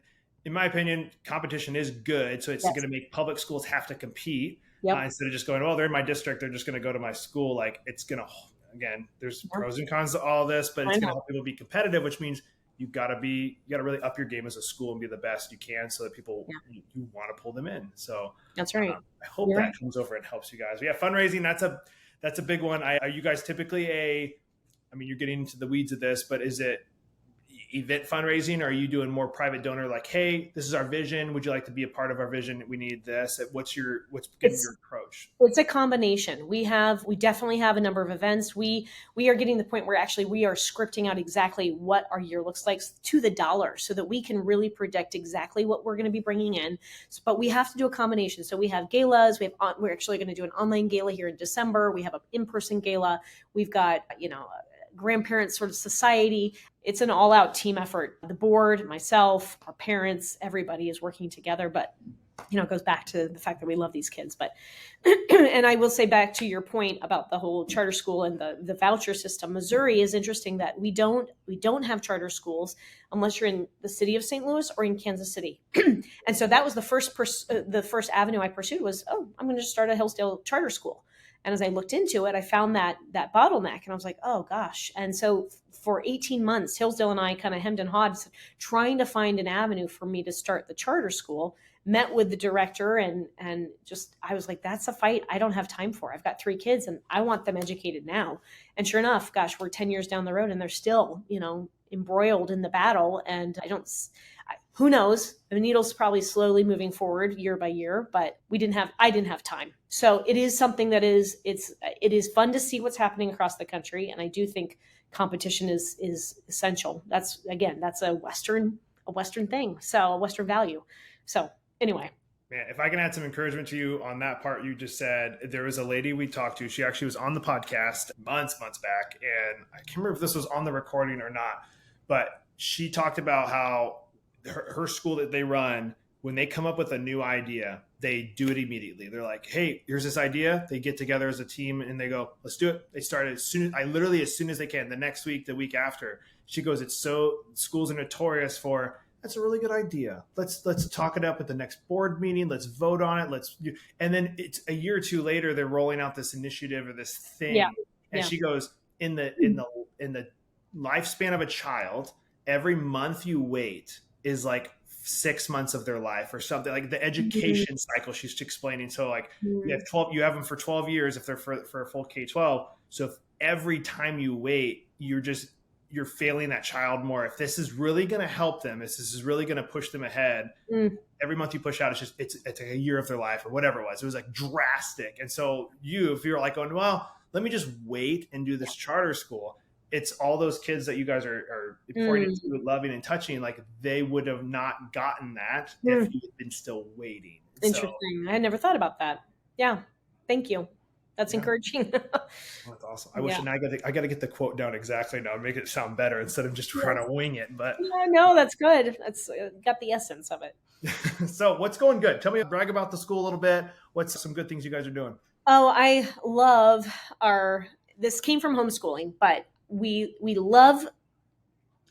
Speaker 1: in my opinion, competition is good. So it's going to make public schools have to compete instead of just going, well, they're in my district, they're just going to go to my school. Like, it's going to, again, there's pros and cons to all this, but it's going to help people be competitive, which means you got to really up your game as a school and be the best you can, so that people, you want to pull them in. So
Speaker 2: that's right.
Speaker 1: I hope that comes over and helps you guys. But yeah, fundraising, that's a big one. Are you guys typically you're getting into the weeds of this, but is it event fundraising, or are you doing more private donor, like, hey, this is our vision, would you like to be a part of our vision, we need this? What's your approach?
Speaker 2: It's a combination. We definitely have a number of events. We are getting to the point where actually we are scripting out exactly what our year looks like to the dollar, so that we can really predict exactly what we're going to be bringing in. But we have to do a combination. So we have galas. We're actually going to do an online gala here in December. We have an in-person gala. We've got, grandparents sort of society. It's an all-out team effort. The board, myself, our parents, everybody is working together. But it goes back to the fact that we love these kids. But and I will say, back to your point about the whole charter school and the voucher system, Missouri is interesting that we don't have charter schools unless you're in the city of St. Louis or in Kansas City. And so that was the first avenue I pursued was, I'm going to just start a Hillsdale charter school. And as I looked into it, I found that bottleneck, and I was like, oh gosh. And so for 18 months, Hillsdale and I kind of hemmed and hawed, trying to find an avenue for me to start the charter school. Met with the director, and I was like, that's a fight I don't have time for. I've got 3 kids and I want them educated now. And sure enough, gosh, we're 10 years down the road and they're still, embroiled in the battle. And who knows? The needle's probably slowly moving forward year by year, but I didn't have time. So it is something that it is fun to see what's happening across the country. And I do think competition is essential. That's a Western thing. So a Western value. So anyway.
Speaker 1: Man, if I can add some encouragement to you on that part you just said, there was a lady we talked to. She actually was on the podcast months back. And I can't remember if this was on the recording or not, but she talked about how her school that they run, when they come up with a new idea, they do it immediately. They're like, hey, here's this idea. They get together as a team and they go, let's do it. They start as soon as they can. The next week, the week after. She goes, schools are notorious for, that's a really good idea. Let's talk it up at the next board meeting. Let's vote on it. And then it's a year or two later, they're rolling out this initiative or this thing. Yeah. And she goes, in the lifespan of a child, every month you wait is like 6 months of their life or something, like the education cycle she's explaining. So like you have them for 12 years if they're for a full K-12. So if every time you wait, you're failing that child more. If this is really going to help them, if this is really going to push them ahead, every month you push out, it's like a year of their life or whatever it was like drastic. And so if you're like going, well, let me just wait and do this charter school, it's all those kids that you guys are pointing to, loving and touching, like they would have not gotten that if you had been still waiting.
Speaker 2: Interesting. I had never thought about that. Yeah. Thank you. That's encouraging.
Speaker 1: That's awesome. I wish I got to get the quote down exactly now and make it sound better instead of just trying to wing it. But
Speaker 2: no, that's good. That's got the essence of it.
Speaker 1: So what's going good? Tell me, brag about the school a little bit. What's some good things you guys are doing?
Speaker 2: Oh, I love this came from homeschooling, but we love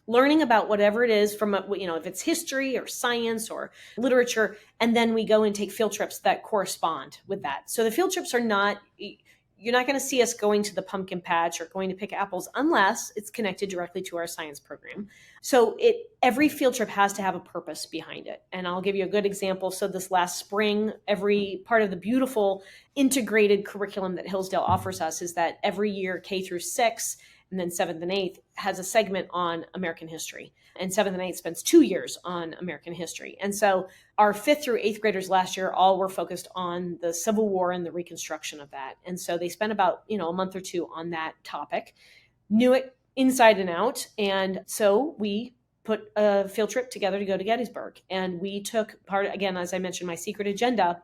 Speaker 2: learning about whatever it is from, if it's history or science or literature, and then we go and take field trips that correspond with that. So the field trips you're not going to see us going to the pumpkin patch or going to pick apples unless it's connected directly to our science program. So every field trip has to have a purpose behind it. And I'll give you a good example. So this last spring, every part of the beautiful integrated curriculum that Hillsdale offers us is that every year K through 6 and then 7th and 8th has a segment on American history. And 7th and 8th spends 2 years on American history. And so our 5th through 8th graders last year all were focused on the Civil War and the reconstruction of that. And so they spent about, a month or 2 on that topic, knew it inside and out. And so we put a field trip together to go to Gettysburg. And we took part, again, as I mentioned, my secret agenda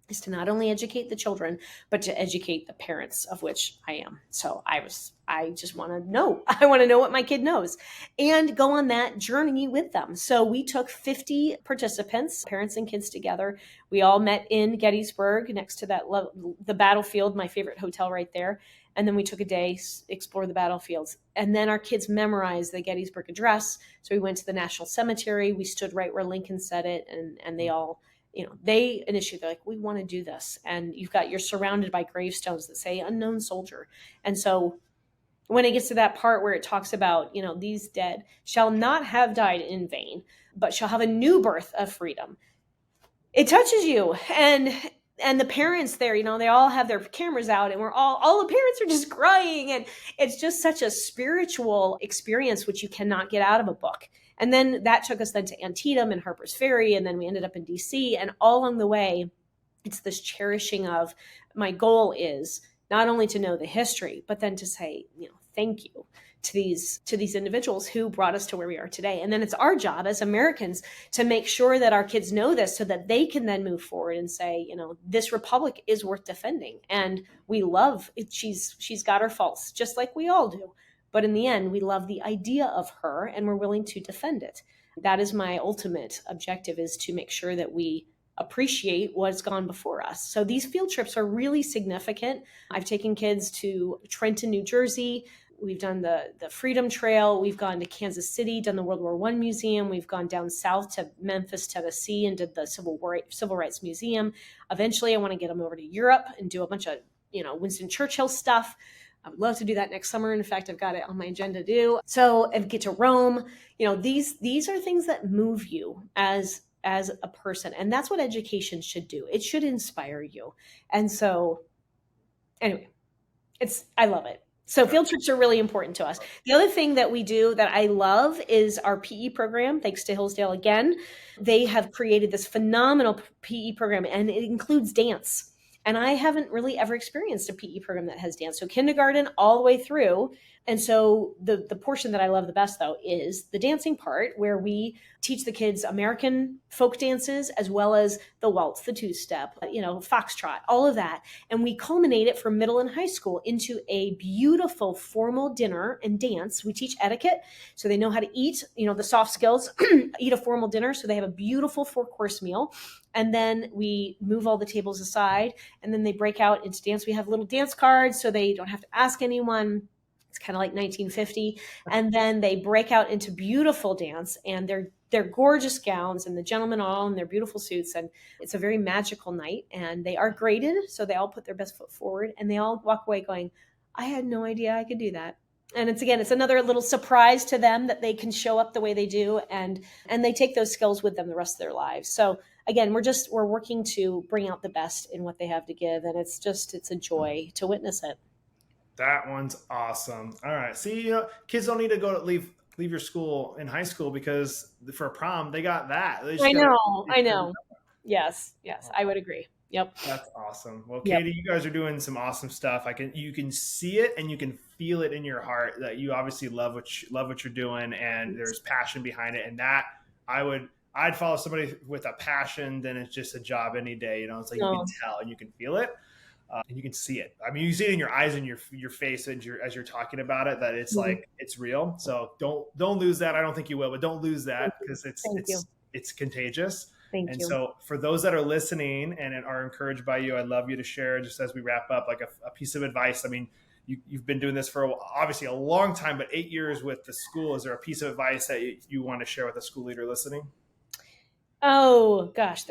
Speaker 2: is to not only educate the children, but to educate the parents, of which I am. So I just want to know. I want to know what my kid knows and go on that journey with them. So we took 50 participants, parents and kids together. We all met in Gettysburg next to the battlefield, my favorite hotel right there. And then we took a day, explore the battlefields. And then our kids memorized the Gettysburg Address. So we went to the National Cemetery. We stood right where Lincoln said it. And they all, they initially, they're like, we want to do this. And you're surrounded by gravestones that say unknown soldier. And so when it gets to that part where it talks about, these dead shall not have died in vain, but shall have a new birth of freedom, it touches you. And the parents there, they all have their cameras out, and all the parents are just crying. And it's just such a spiritual experience, which you cannot get out of a book. And then that took us then to Antietam and Harper's Ferry. And then we ended up in DC. And all along the way, it's this cherishing of, my goal is not only to know the history, but then to say, thank you to these individuals who brought us to where we are today. And then it's our job as Americans to make sure that our kids know this, so that they can then move forward and say, this republic is worth defending. And we love it. She's got her faults, just like we all do. But in the end, we love the idea of her, and we're willing to defend it. That is my ultimate objective, is to make sure that we appreciate what's gone before us. So these field trips are really significant. I've taken kids to Trenton, New Jersey. We've done the Freedom Trail. We've gone to Kansas City, done the World War I Museum. We've gone down south to Memphis, Tennessee, and did the Civil Rights Museum. Eventually, I want to get them over to Europe and do a bunch of, Winston Churchill stuff. I would love to do that next summer. In fact, I've got it on my agenda to do. So, and get to Rome. These are things that move you as a person. And that's what education should do. It should inspire you. And so, anyway, I love it. So field trips are really important to us. The other thing that we do that I love is our PE program. Thanks to Hillsdale again. They have created this phenomenal PE program, and it includes dance. And I haven't really ever experienced a PE program that has dance. So kindergarten all the way through. And so the portion that I love the best, though, is the dancing part, where we teach the kids American folk dances, as well as the waltz, the two-step, foxtrot, all of that. And we culminate it for middle and high school into a beautiful formal dinner and dance. We teach etiquette, so they know how to eat, the soft skills, eat a formal dinner. So they have a beautiful 4-course meal. And then we move all the tables aside, and then they break out into dance. We have little dance cards, so they don't have to ask anyone. It's kind of like 1950. And then they break out into beautiful dance, and they're gorgeous gowns, and the gentlemen all in their beautiful suits. And it's a very magical night, and they are graded. So they all put their best foot forward, and they all walk away going, I had no idea I could do that. And it's another little surprise to them that they can show up the way they do. And they take those skills with them the rest of their lives. So again, we're working to bring out the best in what they have to give. And it's a joy to witness it.
Speaker 1: That one's awesome. All right. See, kids don't need to leave your school in high school, because for a prom, they got that.
Speaker 2: I know. Yes, I would agree. Yep.
Speaker 1: That's awesome. Well,
Speaker 2: Yep.
Speaker 1: Katy, you guys are doing some awesome stuff. You can see it, and you can feel it in your heart that you obviously love what you're doing, and there's passion behind it. And that I'd follow somebody with a passion, then it's just a job any day. It's like you can tell and you can feel it. And you can see it. I mean, you see it in your eyes and your face as you're talking about it, that it's like, it's real. So don't lose that. I don't think you will, but don't lose that, because it's contagious.
Speaker 2: Thank you.
Speaker 1: So for those that are listening and are encouraged by you, I'd love you to share, just as we wrap up, like a piece of advice. I mean, you've been doing this for obviously a long time, but 8 years with the school. Is there a piece of advice that you want to share with a school leader listening?
Speaker 2: Oh gosh,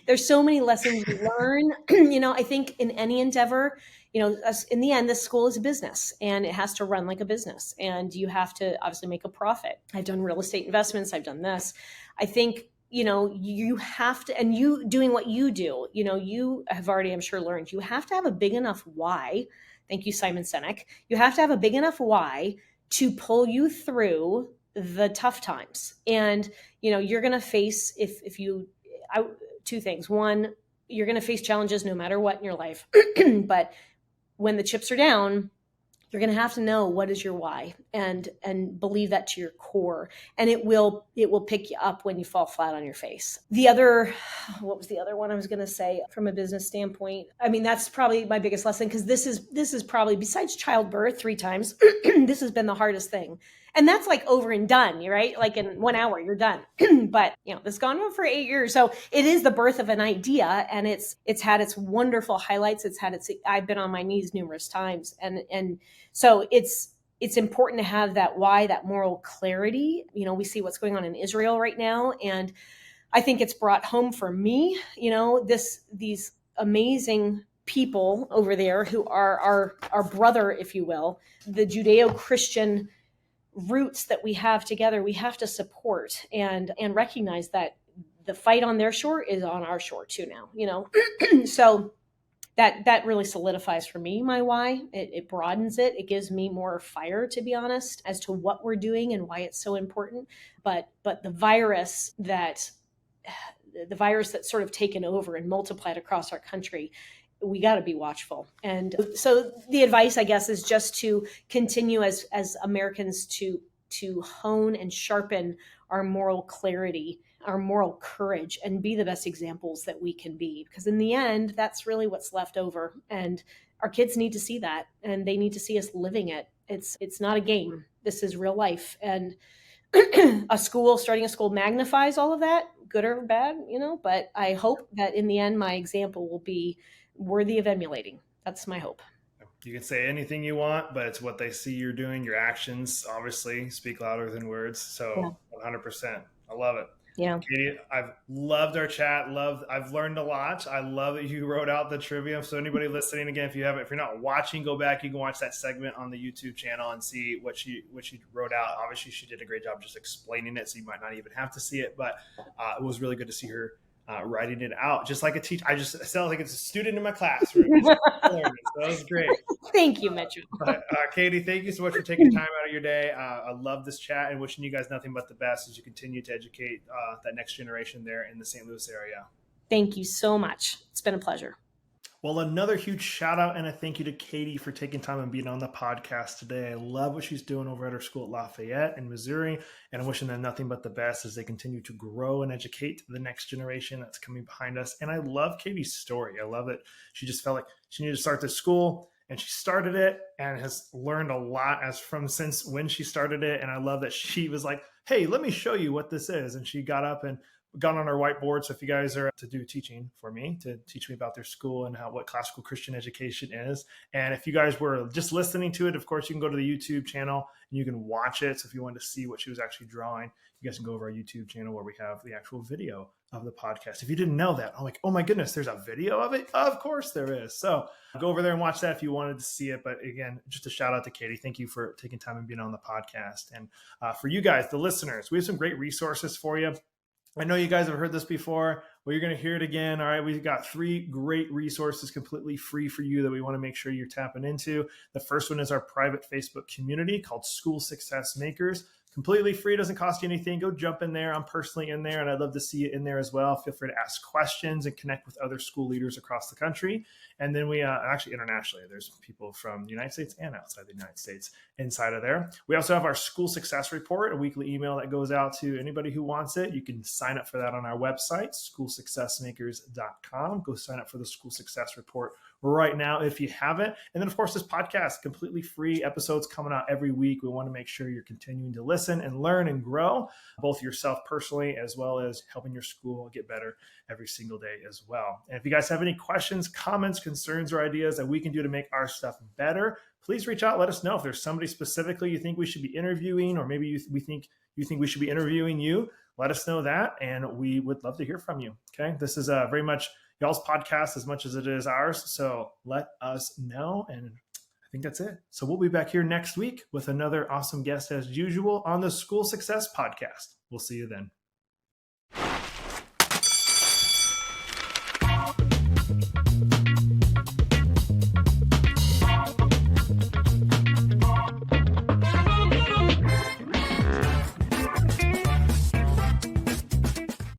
Speaker 2: there's so many lessons you learn. I think in any endeavor, in the end, this school is a business, and it has to run like a business, and you have to obviously make a profit. I've done real estate investments. I've done this. I think, you have to, and you doing what you do, you have already, I'm sure, learned, you have to have a big enough why. Thank you, Simon Sinek. You have to have a big enough why to pull you through the tough times. And, you're going to face, two things. One, you're going to face challenges no matter what in your life. But when the chips are down, you're going to have to know what is your why and believe that to your core. And it will pick you up when you fall flat on your face. What was the other one I was going to say from a business standpoint? I mean, that's probably my biggest lesson, because this is probably, besides childbirth 3 times, this has been the hardest thing. And that's like over and done, right? Like in 1 hour, you're done. But this has gone on for 8 years. So it is the birth of an idea, and it's had its wonderful highlights. I've been on my knees numerous times. And so it's important to have that why, that moral clarity. We see what's going on in Israel right now. And I think it's brought home for me, these amazing people over there who are our brother, if you will, the Judeo-Christian roots that we have together. We have to support and recognize that the fight on their shore is on our shore too now, So that really solidifies for me my why. It broadens it. It gives me more fire, to be honest, as to what we're doing and why it's so important. But the virus that's sort of taken over and multiplied across our country, we got to be watchful. And so the advice, I guess, is just to continue as Americans to hone and sharpen our moral clarity, our moral courage, and be the best examples that we can be. Because in the end, that's really what's left over. And our kids need to see that, and they need to see us living it. It's not a game. This is real life. And starting a school magnifies all of that, good or bad, but I hope that in the end, my example will be worthy of emulating. That's my hope.
Speaker 1: You can say anything you want, but it's what they see you're doing. Your actions obviously speak louder than words. So 100%. I love it.
Speaker 2: Yeah.
Speaker 1: Katy, I've loved our chat. I've learned a lot. I love that you wrote out the trivia. So anybody listening, again, if you're not watching, go back. You can watch that segment on the YouTube channel and see what she wrote out. Obviously, she did a great job just explaining it, so you might not even have to see it. But it was really good to see her writing it out, just like a teacher. I just sound like it's a student in my classroom. So that was great.
Speaker 2: Thank you, Mitchell.
Speaker 1: Katy, thank you so much for taking time out of your day. I love this chat, and wishing you guys nothing but the best as you continue to educate that next generation there in the St. Louis area.
Speaker 2: Thank you so much. It's been a pleasure.
Speaker 1: Well, another huge shout out and a thank you to Katy for taking time and being on the podcast today. I love what she's doing over at her school at Lafayette in Missouri, and I'm wishing them nothing but the best as they continue to grow and educate the next generation that's coming behind us. And I love Katy's story. I love it. She just felt like she needed to start this school, and she started it and has learned a lot since when she started it. And I love that she was like, hey, let me show you what this is. And she got up and got on our whiteboard. So if you guys are to do teaching for me, to teach me about their school and what classical Christian education is. And if you guys were just listening to it, of course, you can go to the YouTube channel and you can watch it. So if you wanted to see what she was actually drawing, you guys can go over our YouTube channel where we have the actual video of the podcast. If you didn't know that, I'm like, oh my goodness, there's a video of it? Of course there is. So go over there and watch that if you wanted to see it. But again, just a shout out to Katy. Thank you for taking time and being on the podcast. And for you guys, the listeners, we have some great resources for you. I know you guys have heard this before. Well, you're going to hear it again. All right. We've got 3 great resources completely free for you that we want to make sure you're tapping into. The first one is our private Facebook community called School Success Makers. Completely free, doesn't cost you anything. Go jump in there. I'm personally in there, and I'd love to see you in there as well. Feel free to ask questions and connect with other school leaders across the country. And then we actually internationally, there's people from the United States and outside the United States inside of there. We also have our School Success Report, a weekly email that goes out to anybody who wants it. You can sign up for that on our website, schoolsuccessmakers.com. Go sign up for the School Success Report right now if you haven't. And then, of course, this podcast, completely free, episodes coming out every week. We want to make sure you're continuing to listen and learn and grow, both yourself personally as well as helping your school get better every single day as well. And if you guys have any questions, comments, concerns, or ideas that we can do to make our stuff better, please reach out. Let us know if there's somebody specifically you think we should be interviewing, or maybe you think we should be interviewing you. Let us know that, and we would love to hear from you. Okay, this is very much y'all's podcast as much as it is ours. So let us know. And I think that's it. So we'll be back here next week with another awesome guest as usual on the School Success Podcast. We'll see you then.